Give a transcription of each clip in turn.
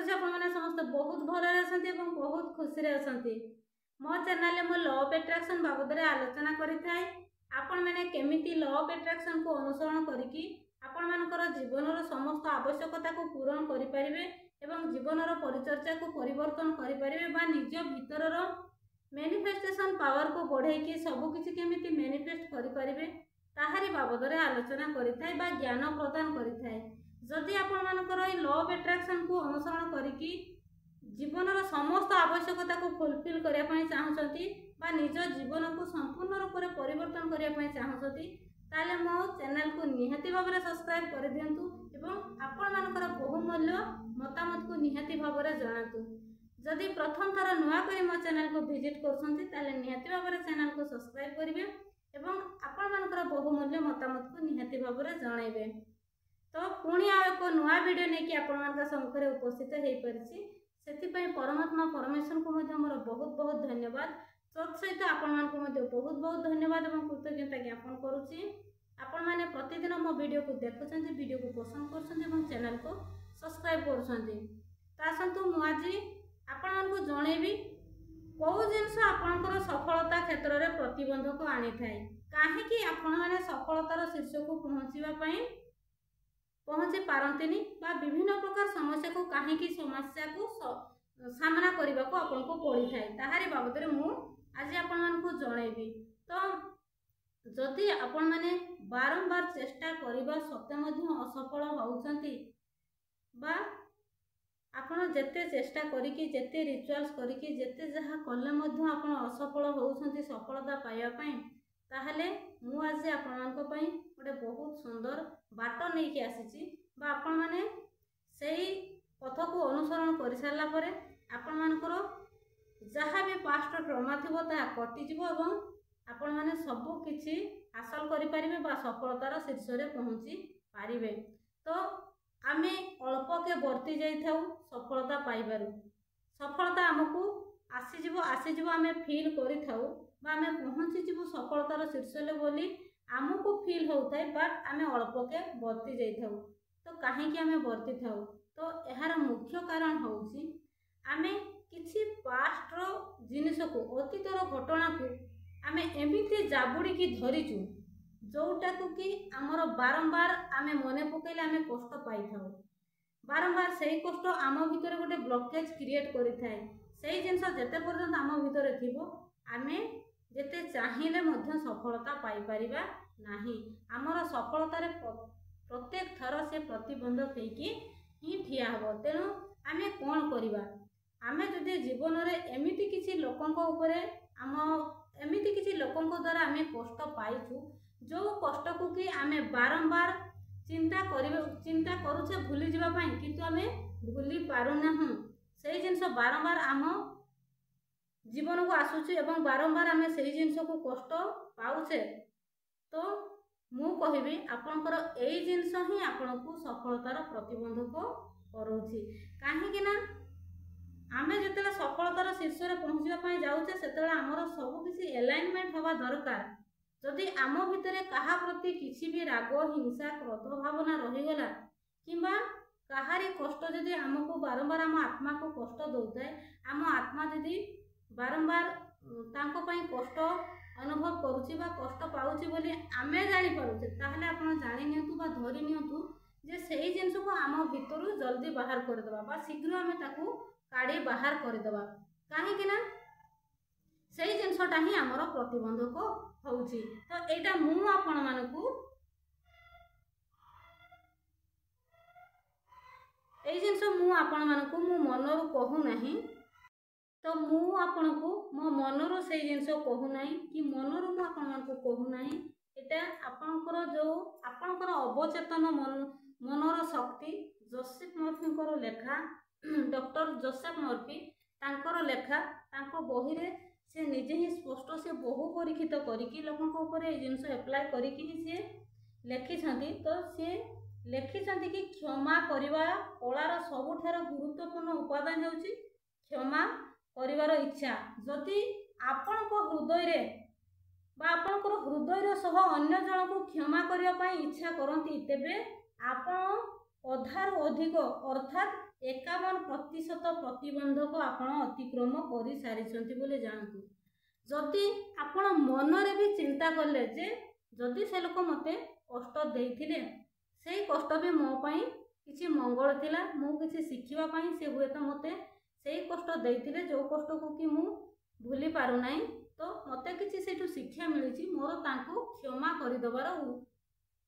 करुछि आपण माने समस्त बहुत भलरे अछंती एवं बहुत खुशी रे अछंती। मो चैनल रे मो लॉ ऑफ अट्रैक्शन बाबद रे आलोचना करिथाय। आपण माने केमिति लॉ ऑफ अट्रैक्शन को अनुसरण करिकि आपण मानकर जीवनर समस्त आवश्यकता को पूरण करि परिबे एवं जीवनर परिचर्या को परिवर्तन करि परिबे बा निज भीतरर मैनिफेस्टेशन पावर को बढ़ाई सब किसी केमिति मैनिफेस्ट करि परिबे ताहारी बाबद रे आलोचना करिथाय बा ज्ञान प्रदान करिथाय। जदि आपण मानकर लॉ ऑफ अट्रैक्शन को अनुसरण करिकि जीवनर समस्त आवश्यकता को फुलफिल करिया पई चाहछंती बा निज जीवन को संपूर्ण रूप से परिवर्तन करिया पई चाहछंती ताले मो चैनल को निहाती भाव में सब्सक्राइब कर दियंतु एवं आपण मानकर बहुमूल्य मतामत को निहाती भाव में जणातु। जदि प्रथम थर नुआ करी मो चैनल को विजिट करछंती ताले निहाती भाव में चैनल को सब्सक्राइब करिवे एवं आपण मानकर बहुमूल्य मतामत को निहाती भाव में जणाइबे। तो पुणी आ एक नुआ वीडियो नै कि आपण मानका सम्मुखरे उपस्थित हेई परछि सेति परमात्मा परमेश्वर को मध्य मोर बहुत बहुत धन्यवाद। सहित आपण मानक बहुत बहुत धन्यवाद और कृतज्ञता ज्ञापन करुच्ची। आपण माने प्रतिदिन मो वीडियो को देखुछंती, वीडियो को पसंद करछंती एवं चैनल को सब्सक्राइब करछंती। तासंतु मु आज आपण मानक जणेबी को जिंस आपनकर सफलता क्षेत्र रे प्रतिबंधक आनी थाए काहे कि आपण माने सफलतार शीर्ष को पहुंची पारंतिनी बा विभिन्न प्रकार समस्या को काहे कि समस्या को सामना करबा को आपन को पड़ी थाए ताहारी बाबद रे मु आज आपण मानकु जणेबी। तो जदि आपण माने बारंबार चेष्टा करिबा सत्य मध्य असफल होउछंती बा आपण जेते चेष्टा करिकि जेते रिचुअल्स करिकि जेते जहा कले मध्य आपण असफल होउछंती सफलता पाइबा पई ताहले मु आज आपण मानक पई गोटे बहुत सुंदर बाट नहीं कि आसीची बा आपण माने सेही पथ को अनुसरण कर सारला परे आपण मानकर जहाँ भी पास्ट ट्रमा थी कटिज एवं आपण माने सब किछि हासिल करि परिबे बा सफलतार शीर्ष रे पहुंची पारिबे। तो आमे अल्प के वर्ती जाई थाउ सफलता पाइबारु सफलता हमकु आसीजिवो आमे फील करि थाउ बा आमे पहुंची जिवो सफलतार शीर्ष ले बोली आमको फील होता है बट आमे अल्प के वर्ती जाई थाउ। तो काहे कि आमे वर्ती थाउ तो एहार मुख्य कारण होउची आमे किछि पास्ट रो जिनिस को अतीतर घटना को आमे एमिति जाबुड़ी की धरिचु जोटा को कि हमर बारंबार आमे मने पकेले आमे कष्ट पाई थाउ बारंबार सेही कष्ट आम भितर गोटे ब्लॉकेज क्रिएट करि थाए सेही जिंस जेते पर्यंत आम भितर थिबो आमे जेते चाहिले मध्य सफलता पाई परिबा नाही। आमर सफलता रे प्रत्येक थर से प्रतिबंधक हेकी ही ठिया हबो। तेणु आमे कोन करिबा आमे जदि जीवन रे एमिति किछि लोकंक उपरे आम एमिति किछि लोकंक द्वारा आमे कष्ट पाइछु जो कष्ट को कि आमे बारंबार चिंता करूछे भूली जिबा पई किंतु आमे भूली पारु नाहु सेही जिंस बारंबार आम जीवन को आसुची एवं बारंबार आमे सेही जिंस को कष्ट पाउछे। तो मु कहिबी आपनकर एई जिंस ही आपनको सफलतार प्रतिबंधक करूची काहे कि ना आमे जतले सफलतार शीर्ष रे पहुंचबा पई जाउछे सेतले हमर सब किछि अलाइनमेंट होबा दरकार। जदि आम भितरे कहा प्रति किछि भी राग हिंसा क्रोध भावना रही गला किंबा कहारी कष्ट जदि हमको बारंबार आम आत्मा को कष्ट दउताय आम आत्मा जदि बारंबार तांको पई कष्ट अनुभव करूची बा कष्ट पाउची बोली आमे जानि पारुचे ताहले आपण जानि नियंतु बा धरि नियंतु जे सेही जिंस को आम भितरु जल्दी बाहर कर देबा बा शीघ्र आमे ताकू काढी बाहर कर देबा काहे कि ना सेही जिंसटा ही हमर प्रतिबंधक होउची। तो एटा मु आपण मानकू एई जिंस मु आपण मानकू मु मनरु कहू नाही। तो मु आपनको मो मनरु सेही जिंस कहू नाही कि मनरु मु आपण मानकू कहू नाही एटा आपनकर जो आपनकर अवचेतन मनर शक्ति जोसेफ मर्फी लेखा डॉक्टर जोसेफ मर्फी तांकर लेखा तांको बही रे से निजे ही स्पष्ट से बहु परीक्षित करिकि लोकंक ऊपर ए जिंस अप्लाई करिकि से लेखिछंती। तो से लेखिछंती कि क्षमा करिवा कलार सबुठार गुरुत्वपूर्ण उपादान हेउची क्षमा करिवार इच्छा। जदि आपनक हृदय रे बा आपनकर हृदय सह अन्य जन को क्षमा करिया पई इच्छा करंती तेबे आपण ଅଧାରୁ ଅଧିକ ଅର୍ଥାତ୍ 51% ପ୍ରତିବନ୍ଧକ ଆପଣ ଅତିକ୍ରମ କରିସାରିଛନ୍ତି ବୋଲି ଜାଣନ୍ତୁ। ଯଦି ଆପଣ ମନରେ ବି ଚିନ୍ତା କଲେ ଯେ ଯଦି ସେ ଲୋକ ମୋତେ କଷ୍ଟ ଦେଇଥିଲେ, ସେଇ କଷ୍ଟ ବି ମୋ ପାଇଁ କିଛି ମଙ୍ଗଳ ଥିଲା, ମୁଁ କିଛି ଶିଖିବା ପାଇଁ ସେ ହୁଏତ ମୋତେ ସେଇ କଷ୍ଟ ଦେଇଥିଲେ ଯେଉଁ କଷ୍ଟକୁ କି ମୁଁ ଭୁଲି ପାରୁନାହିଁ, ତ ମୋତେ କିଛି ସେଇଠୁ ଶିକ୍ଷା ମିଳିଛି, ମୋର ତାଙ୍କୁ କ୍ଷମା କରିଦେବାର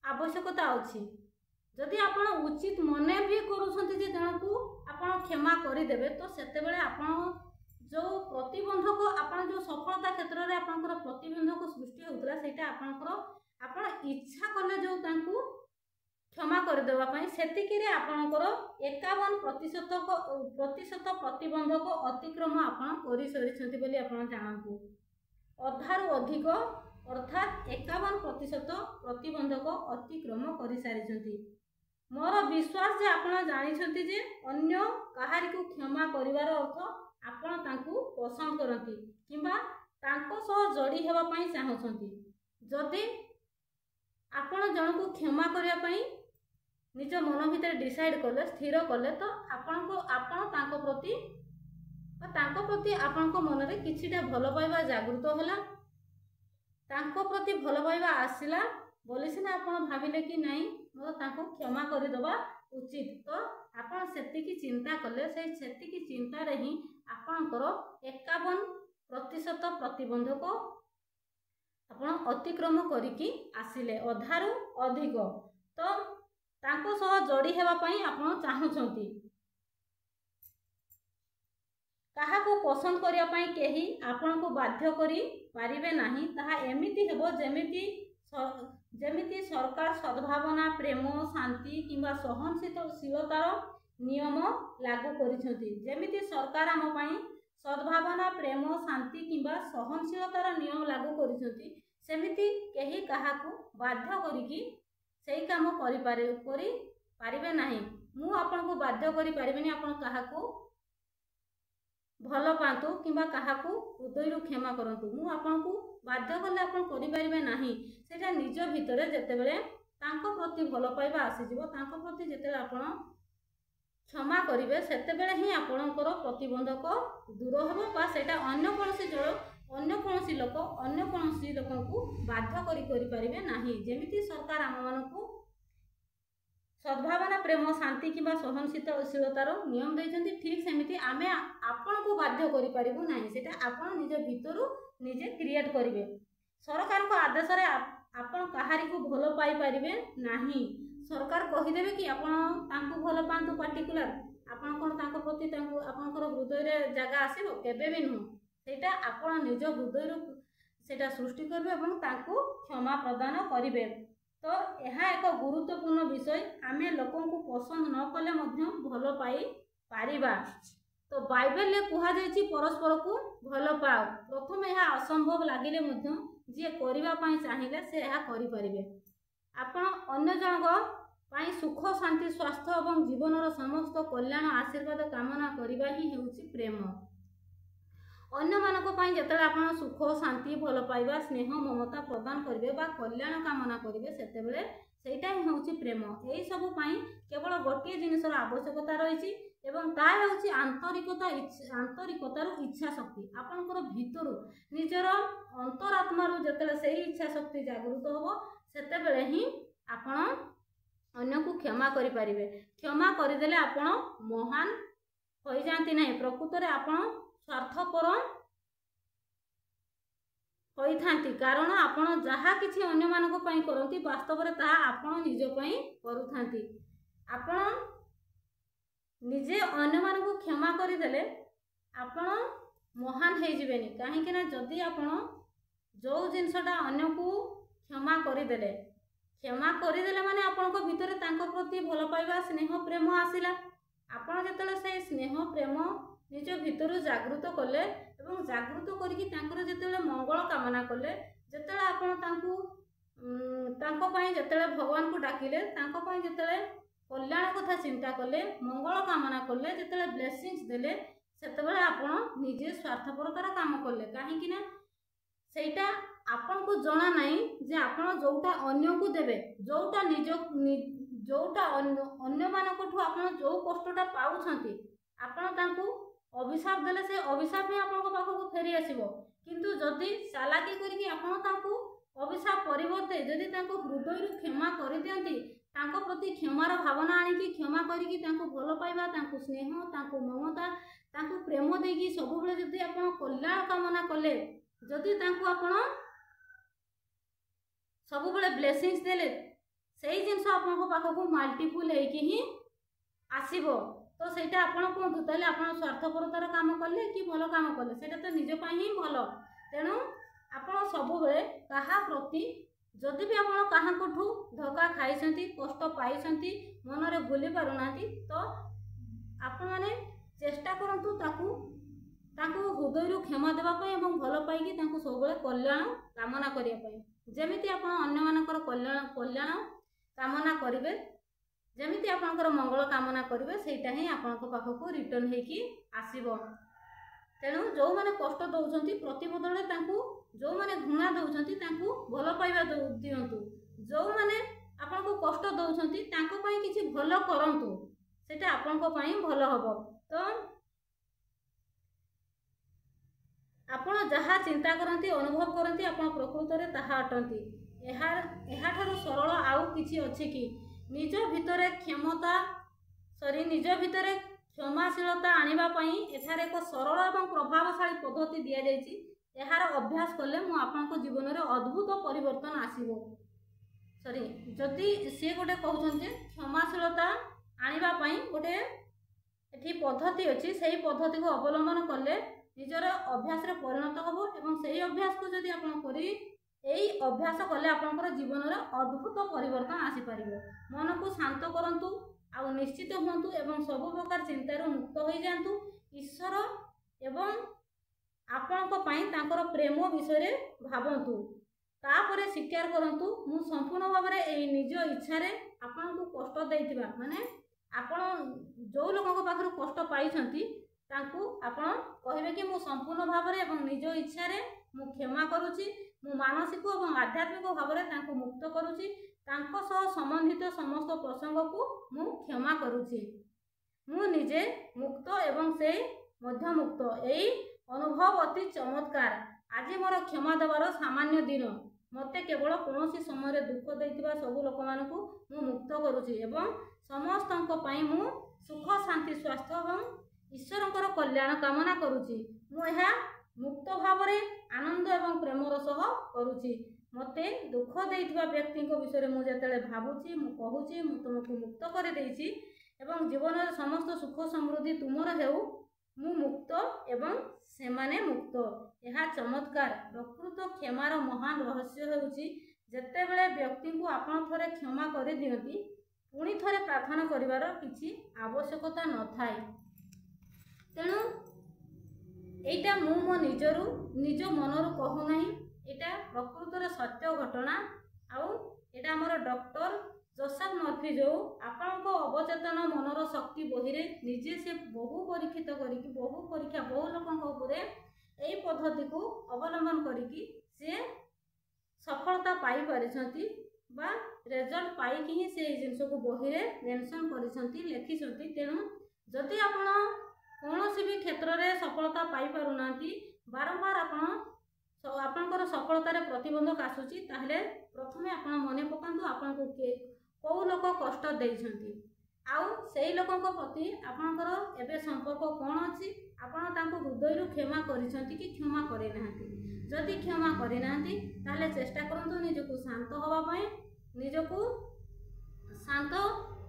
ଆବଶ୍ୟକତା ଅଛି। ଯଦି ଆପଣ ଉଚିତ ମନେ ବି କରୁଛନ୍ତି ଯେ ଜଣକୁ ଆପଣ କ୍ଷମା କରିଦେବେ, ତ ସେତେବେଳେ ଆପଣ ଯେଉଁ ପ୍ରତିବନ୍ଧକ ଆପଣ ଯେଉଁ ସଫଳତା କ୍ଷେତ୍ରରେ ଆପଣଙ୍କର ପ୍ରତିବନ୍ଧକ ସୃଷ୍ଟି ହେଉଥିଲା ସେଇଟା ଆପଣ ଇଚ୍ଛା କଲେ ଯେଉଁ ତାଙ୍କୁ କ୍ଷମା କରିଦେବା ପାଇଁ, ସେତିକିରେ ଆପଣଙ୍କର 51% ପ୍ରତିବନ୍ଧକ ଅତିକ୍ରମ ଆପଣ କରିସାରିଛନ୍ତି ବୋଲି ଆପଣ ଜାଣନ୍ତୁ। ଅଧାରୁ ଅଧିକ ଅର୍ଥାତ୍ 51% ପ୍ରତିବନ୍ଧକ ଅତିକ୍ରମ କରିସାରିଛନ୍ତି। ମୋର ବିଶ୍ୱାସ ଯେ ଆପଣ ଜାଣିଛନ୍ତି ଯେ ଅନ୍ୟ କାହାରିକୁ କ୍ଷମା କରିବାର ଅର୍ଥ ଆପଣ ତାଙ୍କୁ ପସନ୍ଦ କରନ୍ତି କିମ୍ବା ତାଙ୍କ ସହ ଯୋଡ଼ି ହେବା ପାଇଁ ଚାହୁଁଛନ୍ତି। ଯଦି ଆପଣ ଜଣକୁ କ୍ଷମା କରିବା ପାଇଁ ନିଜ ମନ ଭିତରେ ଡିସାଇଡ୍ କଲେ, ସ୍ଥିର କଲେ, ତ ଆପଣ ତାଙ୍କ ପ୍ରତି ଆପଣଙ୍କ ମନରେ କିଛିଟା ଭଲ ପାଇବା ଜାଗୃତ ହେଲା, ତାଙ୍କ ପ୍ରତି ଭଲ ପାଇବା ଆସିଲା ବୋଲି ସିନା ଆପଣ ଭାବିଲେ କି ନାହିଁ ମୋର ତାଙ୍କୁ କ୍ଷମା କରିଦେବା ଉଚିତ, ତ ଆପଣ ସେତିକି ଚିନ୍ତା କଲେ, ସେତିକି ଚିନ୍ତାରେ ହିଁ ଆପଣଙ୍କର 51% ପ୍ରତିବନ୍ଧକ ଆପଣ ଅତିକ୍ରମ କରିକି ଆସିଲେ, ଅଧାରୁ ଅଧିକ। ତ ତାଙ୍କ ସହ ଯୋଡ଼ି ହେବା ପାଇଁ ଆପଣ ଚାହୁଁଛନ୍ତି। କାହାକୁ ପସନ୍ଦ କରିବା ପାଇଁ କେହି ଆପଣଙ୍କୁ ବାଧ୍ୟ କରି ପାରିବେ ନାହିଁ। ତାହା ଏମିତି ହେବ ଯେମିତି ସରକାର ସଦ୍ଭାବନା, ପ୍ରେମ, ଶାନ୍ତି କିମ୍ବା ସହନଶୀଳତାର ନିୟମ ଲାଗୁ କରିଛନ୍ତି। ଯେମିତି ସରକାର ଆମ ପାଇଁ ସଦ୍ଭାବନା, ପ୍ରେମ, ଶାନ୍ତି କିମ୍ବା ସହନଶୀଳତାର ନିୟମ ଲାଗୁ କରିଛନ୍ତି, ସେମିତି କେହି କାହାକୁ ବାଧ୍ୟ କରିକି ସେଇ କାମ କରିପାରିବେ ନାହିଁ। ମୁଁ ଆପଣଙ୍କୁ ବାଧ୍ୟ କରିପାରିବିନି ଆପଣ କାହାକୁ ଭଲ ପାଆନ୍ତୁ କିମ୍ବା କାହାକୁ ହୃଦୟରୁ କ୍ଷମା କରନ୍ତୁ। ମୁଁ ଆପଣଙ୍କୁ ବାଧ୍ୟ କଲେ ଆପଣ କରିପାରିବେ ନାହିଁ। ସେଇଟା ନିଜ ଭିତରେ ଯେତେବେଳେ ତାଙ୍କ ପ୍ରତି ଭଲ ପାଇବା ଆସିଯିବ, ତାଙ୍କ ପ୍ରତି ଯେତେବେଳେ ଆପଣ କ୍ଷମା କରିବେ, ସେତେବେଳେ ହିଁ ଆପଣଙ୍କର ପ୍ରତିବନ୍ଧକ ଦୂର ହେବ ବା ସେଇଟା ଅନ୍ୟ କୌଣସି ଲୋକଙ୍କୁ ବାଧ୍ୟ କରିପାରିବେ ନାହିଁ। ଯେମିତି ସରକାର ଆମମାନଙ୍କୁ ସଦ୍ଭାବନା, ପ୍ରେମ, ଶାନ୍ତି କିମ୍ବା ସହନଶୀଳତାର ନିୟମ ଦେଇଛନ୍ତି, ଠିକ୍ ସେମିତି ଆମେ ଆପଣଙ୍କୁ ବାଧ୍ୟ କରିପାରିବୁ ନାହିଁ। ସେଇଟା ଆପଣ ନିଜ ଭିତରୁ ନିଜେ କ୍ରିଏଟ୍ କରିବେ। ସରକାରଙ୍କ ଆଦେଶରେ ଆପଣ କାହାରିକୁ ଭଲ ପାଇପାରିବେ ନାହିଁ। ସରକାର କହିଦେବେ କି ଆପଣ ତାଙ୍କୁ ଭଲ ପାଆନ୍ତୁ ପାର୍ଟିକୁଲାର, ଆପଣ କ'ଣ ତାଙ୍କ ପ୍ରତି ଆପଣଙ୍କର ହୃଦୟରେ ଜାଗା ଆସିବ? କେବେ ବି ନୁହଁ। ସେଇଟା ଆପଣ ନିଜ ହୃଦୟରୁ ସେଇଟା ସୃଷ୍ଟି କରିବେ ଏବଂ ତାଙ୍କୁ କ୍ଷମା ପ୍ରଦାନ କରିବେ। ତ ଏହା ଏକ ଗୁରୁତ୍ୱପୂର୍ଣ୍ଣ ବିଷୟ। ଆମେ ଲୋକଙ୍କୁ ପସନ୍ଦ ନ କଲେ ମଧ୍ୟ ଭଲ ପାଇପାରିବା। ତ ବାଇବେଲରେ କୁହାଯାଇଛି ପରସ୍ପରକୁ ଭଲ ପାଅ। ପ୍ରଥମେ ଏହା ଅସମ୍ଭବ ଲାଗିଲେ ମଧ୍ୟ ଯିଏ କରିବା ପାଇଁ ଚାହିଁଲେ ସେ ଏହା କରିପାରିବେ। ଆପଣ ଅନ୍ୟ ଜଣଙ୍କ ପାଇଁ ସୁଖ, ଶାନ୍ତି, ସ୍ୱାସ୍ଥ୍ୟ ଏବଂ ଜୀବନର ସମସ୍ତ କଲ୍ୟାଣ ଆଶୀର୍ବାଦ କାମନା କରିବା ହିଁ ହେଉଛି ପ୍ରେମ। ଅନ୍ୟମାନଙ୍କ ପାଇଁ ଯେତେବେଳେ ଆପଣ ସୁଖ, ଶାନ୍ତି, ଭଲ ପାଇବା, ସ୍ନେହ, ମମତା ପ୍ରଦାନ କରିବେ ବା କଲ୍ୟାଣ କାମନା କରିବେ, ସେତେବେଳେ ସେଇଟା ହିଁ ହେଉଛି ପ୍ରେମ। ଏହିସବୁ ପାଇଁ କେବଳ ଗୋଟିଏ ଜିନିଷର ଆବଶ୍ୟକତା ରହିଛି ଏବଂ ତାହା ହେଉଛି ଆନ୍ତରିକତାରୁ ଇଚ୍ଛା ଶକ୍ତି। ଆପଣଙ୍କର ଭିତରୁ ନିଜର ଅନ୍ତରାତ୍ମାରୁ ଯେତେବେଳେ ସେହି ଇଚ୍ଛା ଶକ୍ତି ଜାଗୃତ ହେବ, ସେତେବେଳେ ହିଁ ଆପଣ ଅନ୍ୟକୁ କ୍ଷମା କରିପାରିବେ। କ୍ଷମା କରିଦେଲେ ଆପଣ ମହାନ ହୋଇଯାଆନ୍ତି ନାହିଁ, ପ୍ରକୃତରେ ଆପଣ ସ୍ୱାର୍ଥପର ହୋଇଥାନ୍ତି। କାରଣ ଆପଣ ଯାହା କିଛି ଅନ୍ୟମାନଙ୍କ ପାଇଁ କରନ୍ତି, ବାସ୍ତବରେ ତାହା ଆପଣ ନିଜ ପାଇଁ କରୁଥାନ୍ତି। ଆପଣ ନିଜେ ଅନ୍ୟମାନଙ୍କୁ କ୍ଷମା କରିଦେଲେ ଆପଣ ମହାନ ହେଇଯିବେନି। କାହିଁକି ନା ଯଦି ଆପଣ ଯେଉଁ ଜିନିଷଟା ଅନ୍ୟକୁ କ୍ଷମା କରିଦେଲେ ମାନେ ଆପଣଙ୍କ ଭିତରେ ତାଙ୍କ ପ୍ରତି ଭଲ ପାଇବା, ସ୍ନେହ, ପ୍ରେମ ଆସିଲା। ଆପଣ ଯେତେବେଳେ ସେଇ ସ୍ନେହ, ପ୍ରେମ ନିଜ ଭିତରୁ ଜାଗୃତ କଲେ ଏବଂ ଜାଗୃତ କରିକି ତାଙ୍କର ଯେତେବେଳେ ମଙ୍ଗଳ କାମନା କଲେ, ଯେତେବେଳେ ଆପଣ ତାଙ୍କ ପାଇଁ ଯେତେବେଳେ ଭଗବାନଙ୍କୁ ଡାକିଲେ, ତାଙ୍କ ପାଇଁ ଯେତେବେଳେ କଲ୍ୟାଣ କଥା ଚିନ୍ତା କଲେ, ମଙ୍ଗଳ କାମନା କଲେ, ଯେତେବେଳେ ବ୍ଲେସିଂସ୍ ଦେଲେ, ସେତେବେଳେ ଆପଣ ନିଜେ ସ୍ୱାର୍ଥପରତାର କାମ କଲେ। କାହିଁକି ନା ସେଇଟା ଆପଣଙ୍କୁ ଜଣା ନାହିଁ ଯେ ଆପଣ ଯେଉଁଟା ଅନ୍ୟକୁ ଦେବେ, ଯେଉଁଟା जोटा अन्य मानकठू आपण जो कष्टटा पाउछंती आपण तांकू अभिशाप देले से अभिशाप ही आपण पाखक फेरी आसीबो किंतु जदि चालाकी करिकि आपण तांकू अभिशाप परिवर्ते जदि तांको हृदय क्षमा कर दियंती तांको प्रति क्षमार भावना आनिकी क्षमा करिकि तांको भल पाइबा तांको स्नेह तांको ममता तांको प्रेम देकी सब बेले जदि आपण कल्याण कामना कले जदि तांको आपण सब बेले ब्लेसिंग्स देले सेही जिंस आपण पाखक मल्टीपल हेकी ही आसीबो तो सेटा आपण कहतु ताले आपण स्वार्थपरतार काम कले कि भल काम कले सेटा तो निज पई ही भल तेणु आपण सब बेले कहा प्रति जदि भी आपण काहाकठू धोखा खाइछंती कष्ट पाइछंती मन रे भूली पारुनाती तो आपण माने चेष्टा करंतु ताकू हृदय क्षमा देवा पई एवं भल पाइकी ताकू सब बेले कल्याण कामना करिया पई जेमिति आपण अन्य मानकर कल्याण कामना करिवे जेमिति आपणकर मंगल कामना करिवे सेटा ही आपणक पाखक रिटर्न हेकी आसीबो तेणु जो माने कष्ट दउछंती प्रति बदले तांकू जो माने घृणा दउछंती तांकू भल पाइबा दियंतु जो माने आपनको कष्ट दउछंती तांको पई किछि भल करंतु सेटा आपनको पई भल हबो तो आपण जहा चिंता करंती अनुभव करंती आपण प्रकृत रे ताहा अटंती एहा ठारो सरल आउ किछि अछि कि निज भितरे निज भितरे क्षमाशीलता आनिबा पई एठारे एक सरल एवं प्रभावशाली पद्धति दिया जायछि एहार अभ्यास कले मु आपनको जीवन रे अद्भुत परिवर्तन आसीबो जदि से गोटे कहउछन जे क्षमाशीलता आनिबा पई गोटे एठी पद्धति अछि सेही पद्धति को अवलंबन कले निजर अभ्यास रे परिणत हबो एवं सेही अभ्यास को जदि आपण करी एई अभ्यास कले आपनकर जीवन रे अद्भुत परिवर्तन आसी पारिबो मन को शांत करंतु आ निश्चित हुंतु एवं सब प्रकार चिंतार मुक्त हो जांतु ईश्वर एवं आपनको पई तांकर प्रेम विषय रे भाबंतु तापरे स्वीकार करंतु मु संपूर्ण भाव रे एई निज इच्छा रे आपनको कष्ट देइतिबा माने आपण जो लोकक पाखरु कष्ट पाइछंती तांकु आपण कहिबे कि मु संपूर्ण भाव रे एवं निज इच्छा रे मु क्षमा करूची मु मानसिक और आध्यात्मिक भाव में तांको मुक्त करूची तांको सह संबंधित समस्त प्रसंग को मु क्षमा करूची मु निजे मुक्त एवं से मध्य मुक्त एई अनुभव अति चमत्कार आज मोर क्षमा देवार सामान्य दिन मते केवल कौन समय दुख देइतिबा सब लोक मानकु मु मुक्त करूची एवं समस्तंक पई मु सुख शांति स्वास्थ्य एवं ईश्वरंकर कल्याण कामना करूची मु एहा मुक्त भाव रे आनंद एवं प्रेमर सह करूची मते दुख देइथिबा व्यक्ति विषय मु जेतेले भाबुची मु कहूची मु तुमको मुक्त कर देइची एवं जीवन रे समस्त सुख समृद्धि तुमर हेउ मु मुक्त एवं सेमाने मुक्त यह चमत्कार प्रकृत क्षमार महान रहस्य हेउची जेते बेले व्यक्ति को आपण थरे क्षमा कर दियंती पुणी थरे प्रार्थना करिवार किछि आवश्यकता न थाए तेणु एटा मु मो निजरू निज मनरू कहू नहीं एटा प्रकृत रे सत्य घटना आउ एटा हमर डॉक्टर जोसेफ मर्फी जो आपनको अवचेतन मनर शक्ति बही रे निजे से बहु परीक्षित करिकी बहु परीक्षा बहु लोकंक उपरे एई पद्धति को अवलंबन करिकी से सफलता पाई परिछंती बा रिजल्ट पाई कि ही से जिंस को बही रे मेंशन परिछंती लेखिछंती तेणु जदि आपण कौन भी क्षेत्र में सफलता पाई पारुनांती बारंबार आपणकर सफलतार प्रतिबंधक आसूची ताहले प्रथमे आपण मने पकांतु आपनको के कौ लोक कष्ट देइछंती आउ सेही लोकंक प्रति आपणकर एबे संपर्क कौन अछि आपण तांको हृदय क्षमा करिसंती कि क्षमा करे नांती जदि क्षमा करे नांती ताहले चेष्टा करंतु निजको शांत होबा पई निजको शांत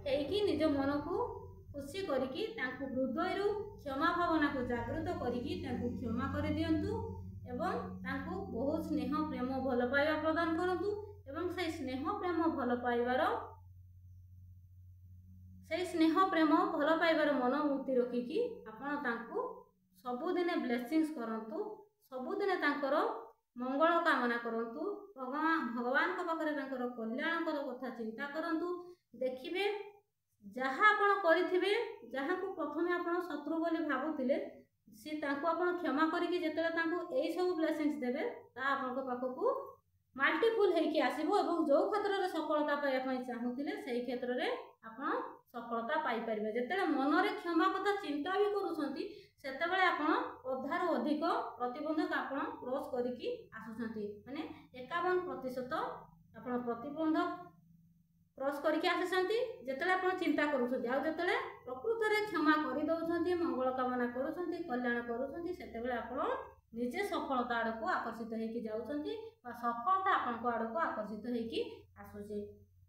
हेकी निज मन को खुशी करिकी तांको हृदय क्षमा भावना को जागृत करिकी तांको क्षमा कर दियंतु एवं तांको बहुत स्नेह प्रेम भल पाइबा प्रदान करंतु एवं से स्नेह प्रेम भल पाइबार भल पाइबार मनोवृत्ति रखिकी आपण तांको सबुदिने ब्लेसिंग्स करंतु सबुदिने तांकर मंगल कामना करंतु भगवान को पाखरे तांकर कल्याण कथा चिंता करंतु देखिबे जहाँ आपण करिथिबे जहाँ को प्रथमे आपण शत्रु बोली भाबुथिले सी तांको आपण क्षमा करिकि जेतेले तांको एई सब ब्लेसिंग्स देबे ता आपनको पाखकु मल्टीफुल होइकी आसीबो एवं जो क्षेत्र में सफलता पाइबा चाहूले से क्षेत्र में आपण सफलता पाई परिबे। जेतेबेले मनरे क्षमा कथा चिंता भी करूछंती सेतेबेले आपण अधारू अधिक प्रतिबंधक आपण क्रॉस करिकी आसुछंती माने 51% आपण प्रतिबंधक क्रॉस करके आसुछंती जेतेबेले आपण चिंता करूछंती आ जेतेबेले प्रकृत रे क्षमा करि दउछंती मंगल कामना करूछंती कल्याण करूछंती सेतेबेले आपण निजे सफलता आड़ को आकर्षित होइकी जाउछंती बा सफलता आपण को आड़ को आकर्षित होइकी आसुछे।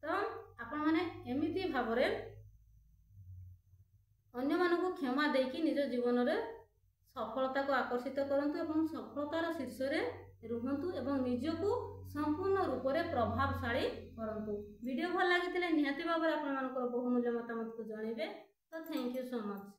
तो आपण माने एमिति भाबरे अन्य मानक क्षमा देकी निज जीवन रे सफलता को आकर्षित करंतु एवं सफलतार शीर्ष रे रुहंतु एवं निजको संपूर्ण रूप से प्रभावशाली करंतु। वीडियो भल लागितिले निहाती भाबरे आपण मानकर बहुमूल्य मतामत को जणेबे। तो थैंक यू सो मच।